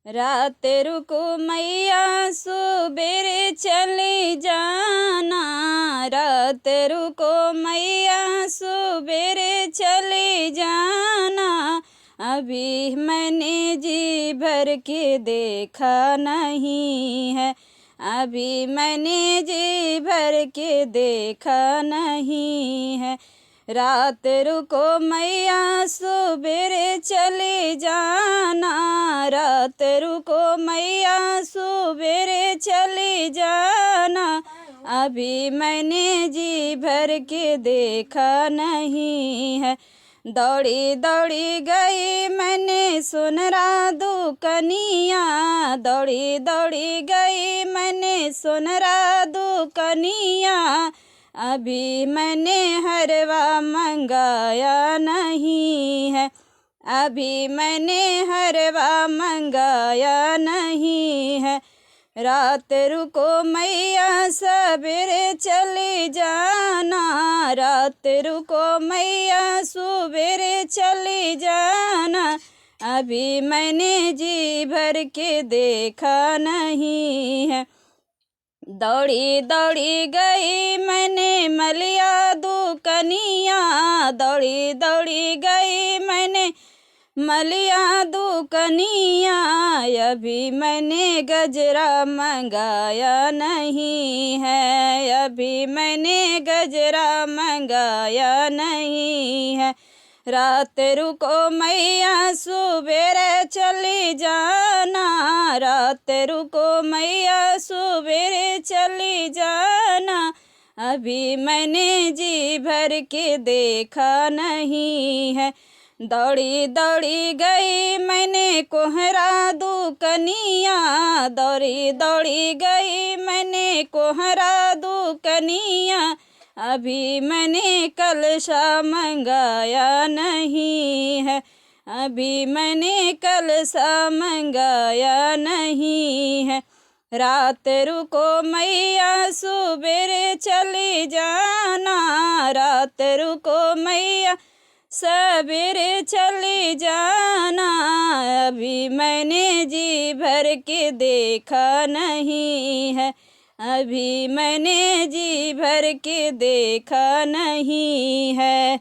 रात रुको मैया सुबेरे चली जाना, रात रुको मैया सुबेरे चली जाना। अभी मैंने जी भर के देखा नहीं है, अभी मैंने जी भर के देखा नहीं है। रात रुको मैया सुबेरे चली जाना, रात रुको मैया सुबेरे चली जाना। अभी मैंने जी भर के देखा नहीं है। दौड़ी दौड़ी गई मैंने सुनरा दुकनिया, दौड़ी दौड़ी गई मैंने सुनरा दुकनिया। अभी मैंने हरवा मंगाया नहीं है, अभी मैंने हरवा मंगाया नहीं है। रात रुको मैया सवेरे चली जाना, रात रुको मैया सुबेरे चली जाना। अभी मैंने जी भर के देखा नहीं है। दौड़ी दौड़ी गई मैंने मलिया दुकनिया, दौड़ी दौड़ी गई मैंने मलिया दुकनिया। अभी मैंने गजरा मंगाया नहीं है, अभी मैंने गजरा मंगाया नहीं है। रात रुको मैया सुबेरे चली जाना, रात रुको मैया सुबेरे चली जाना। अभी मैंने जी भर के देखा नहीं है। दौड़ी दौड़ी गई मैंने कोहरा दुकनिया, दौड़ी दौड़ी गई मैंने कोहरा दुकनिया। अभी मैंने कलशा मंगाया नहीं है, अभी मैंने कलशा मंगाया नहीं है। रात रुको मैया सुबेरे चली जाना, रात रुको मैया सवेरे चली जाना। अभी मैंने जी भर के देखा नहीं है, अभी मैंने जी भर के देखा नहीं है।